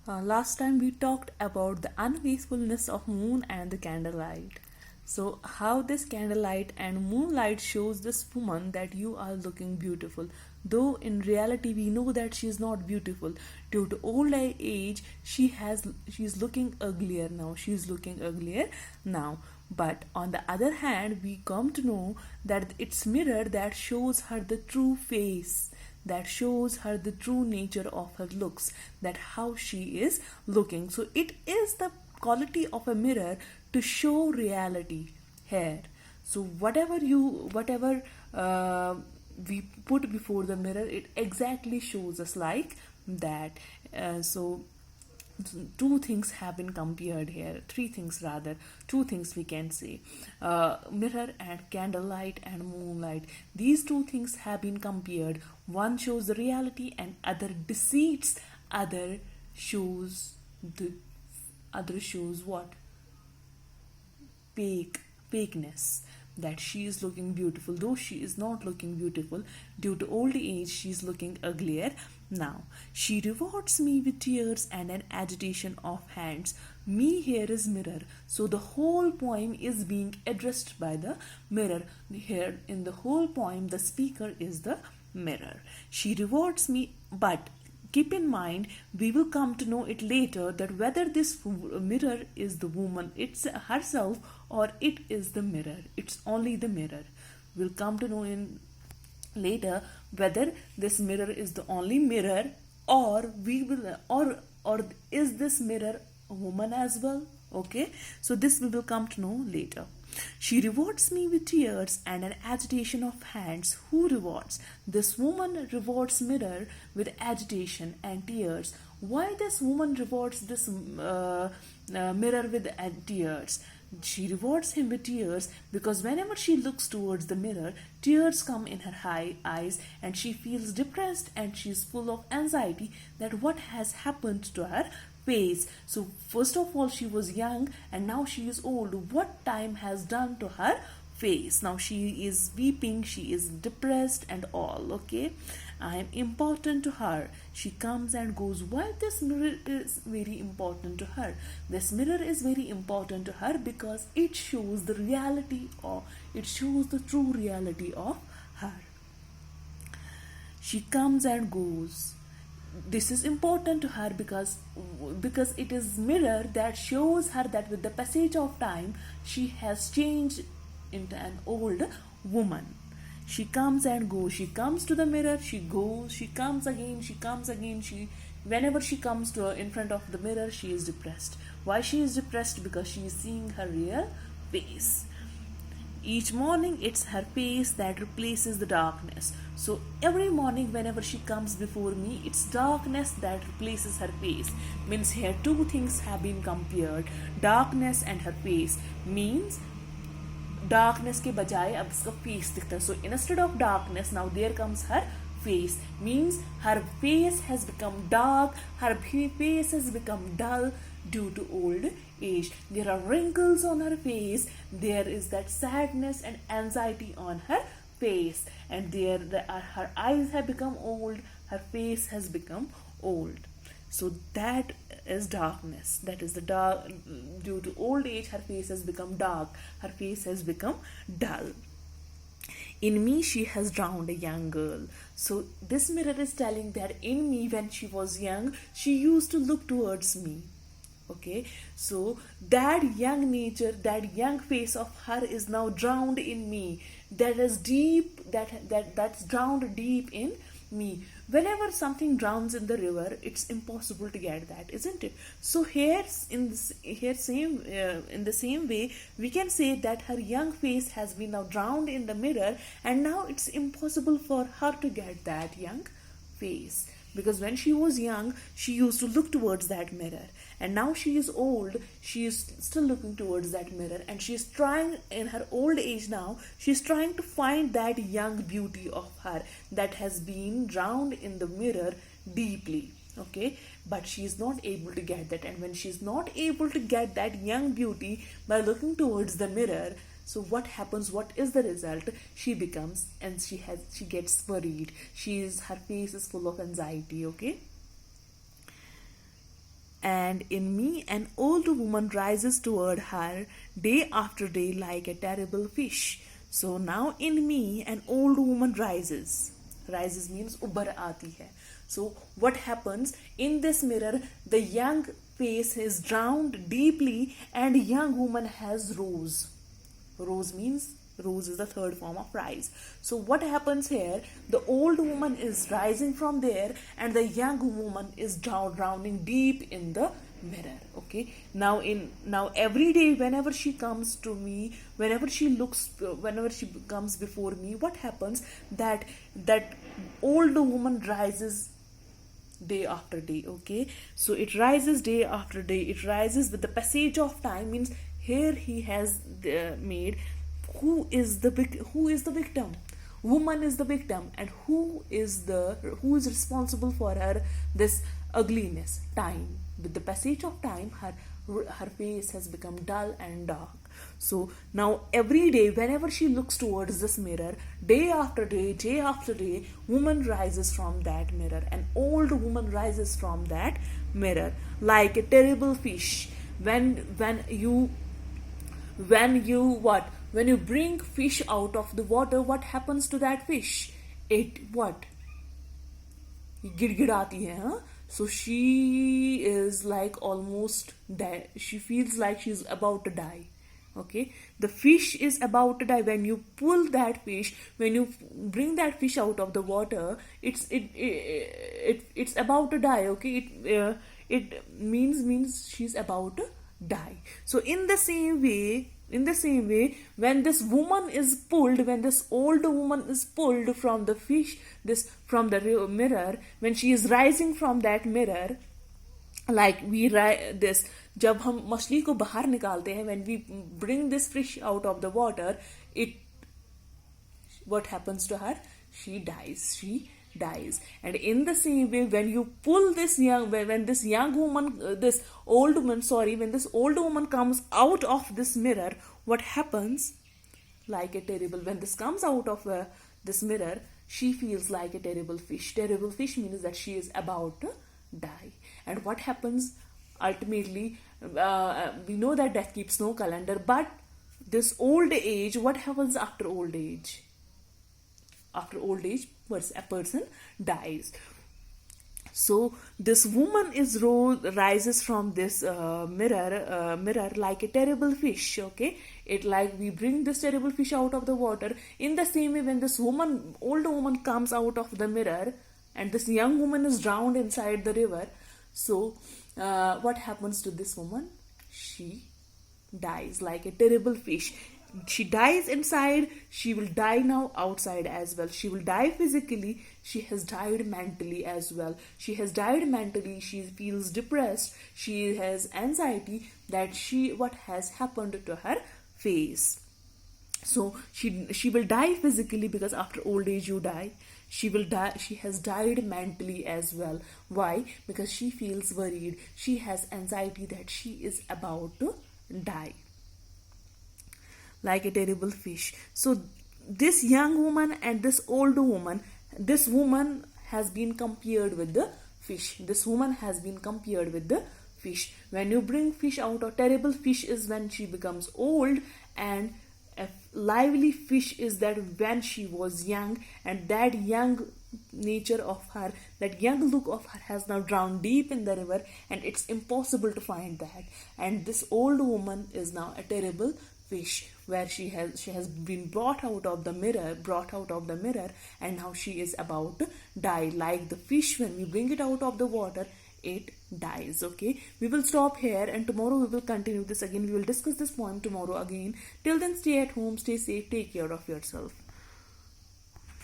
Last time we talked about the unfaithfulness of moon and the candlelight. So, how this candlelight and moonlight shows this woman that you are looking beautiful. Though in reality we know that she is not beautiful. Due to old age, she's looking uglier now. She's looking uglier now. But on the other hand, we come to know that it's mirror that shows her the true face, that shows her the true nature of her looks, that how she is looking. So it is the quality of a mirror to show reality here. So whatever we put before the mirror, it exactly shows us like that. So two things have been compared here, three things rather, two things we can say. Mirror and candlelight and moonlight, these two things have been compared. One shows the reality and other deceits, other shows the other shows what? Fakeness, that she is looking beautiful, though she is not looking beautiful. Due to old age, she is looking uglier now. She rewards me with tears and an agitation of hands. Me here is mirror. So the whole poem is being addressed by the mirror. Here in the whole poem, the speaker is the mirror. She rewards me, but keep in mind, we will come to know it later that whether this mirror is the woman it's herself or it is the mirror. It's only the mirror. We'll come to know in later whether this mirror is the only mirror, or we will or is this mirror a woman as well. Okay, so this we will come to know later. She rewards me with tears and an agitation of hands. Who rewards? This woman rewards mirror with agitation and tears. Why this woman rewards this mirror with tears? She rewards him with tears because whenever she looks towards the mirror, tears come in her eyes and she feels depressed and she's full of anxiety that what has happened to her face. So first of all, she was young and now she is old. What time has done to her face? Now she is weeping, she is depressed and all. Okay, I am important to her. She comes and goes. Why this mirror is very important to her? This mirror is very important to her because it shows the reality, or it shows the true reality of her. She comes and goes. This is important to her because it is mirror that shows her that with the passage of time she has changed into an old woman. She comes and goes. She comes to the mirror, she goes, she comes again, she comes again. She whenever she comes to in front of the mirror, she is depressed. Why she is depressed? Because she is seeing her real face. Each morning, it's her face that replaces the darkness. So every morning, whenever she comes before me, it's darkness that replaces her face. Means here two things have been compared: darkness and her face. Means darkness के बजाय अब इसका face दिखता है. So instead of darkness, now there comes her face. Means her face has become dark, her face has become dull due to old age. There are wrinkles on her face, there is that sadness and anxiety on her face, and her eyes have become old, her face has become old. So that is darkness. That is the dark. Due to old age, her face has become dark, her face has become dull. In me, she has drowned a young girl. So this mirror is telling that in me, when she was young, she used to look towards me. Okay, so that young nature, that young face of her is now drowned in me. That is deep. That's drowned deep in me. Whenever something drowns in the river, it's impossible to get that, isn't it? So here in the same way, we can say that her young face has been now drowned in the mirror, and now it's impossible for her to get that young face, because when she was young she used to look towards that mirror, and now she is old, she is still looking towards that mirror, and she is trying in her old age, now she is trying to find that young beauty of her that has been drowned in the mirror deeply. Okay, but she is not able to get that, and when she is not able to get that young beauty by looking towards the mirror, so what happens? What is the result? She becomes, and she gets worried. Her face is full of anxiety. Okay, and in me an old woman rises toward her day after day like a terrible fish. So now in me an old woman rises. Rises means ubbar aati hai. So what happens in this mirror? The young face is drowned deeply and young woman has rose. Rose means rose is the third form of rise. So what happens here? The old woman is rising from there and the young woman is drowning deep in the mirror. Okay, now every day whenever she comes to me, whenever she comes before me, what happens? That old woman rises day after day. Okay, so it rises day after day, it rises with the passage of time. Means here he has made who is the victim. Woman is the victim, and who is responsible for her this ugliness? Time. With the passage of time, her face has become dull and dark. So now every day whenever she looks towards this mirror, day after day, woman rises from that mirror. An old woman rises from that mirror like a terrible fish. When you bring fish out of the water, what happens to that fish? It what? गिड़गिड़ाती है, huh? So she is like almost dead. She feels like she's about to die. Okay, the fish is about to die. When you pull that fish, when you bring that fish out of the water, it's about to die. Okay, it means she's about to die. So in the same way, when this woman is pulled, when this old woman is pulled from the fish, from the mirror, when she is rising from that mirror, like this, जब हम मछली को बाहर निकालते हैं, when we bring this fish out of the water, what happens to her? She dies. And in the same way, when you pull when this old woman comes out of this mirror, what happens? Like a terrible, when this comes out of this mirror, she feels like a terrible fish. Terrible fish means that she is about to die. And what happens ultimately? We know that death keeps no calendar, but this old age, what happens after old age? After old age, a person dies. So this woman rises from this mirror like a terrible fish. Okay, it like we bring this terrible fish out of the water. In the same way, when this old woman comes out of the mirror, and this young woman is drowned inside the river. So what happens to this woman? She dies like a terrible fish. She dies inside, she will die now outside as well. She will die physically, she has died mentally as well. She has died mentally, she feels depressed, she has anxiety that what has happened to her face. So she will die physically, because after old age you die. She will die. She has died mentally as well. Why? Because she feels worried. She has anxiety that she is about to die like a terrible fish. So this young woman and this old woman, this woman has been compared with the fish. This woman has been compared with the fish. When you bring fish out, a terrible fish is when she becomes old, and a lively fish is that when she was young, and that young nature of her, that young look of her has now drowned deep in the river, and it's impossible to find that. And this old woman is now a terrible fish, where she has been brought out of the mirror, and now she is about to die. Like the fish, when we bring it out of the water, it dies. Okay, we will stop here, and tomorrow we will continue this again. We will discuss this poem tomorrow again. Till then, stay at home, stay safe, take care of yourself.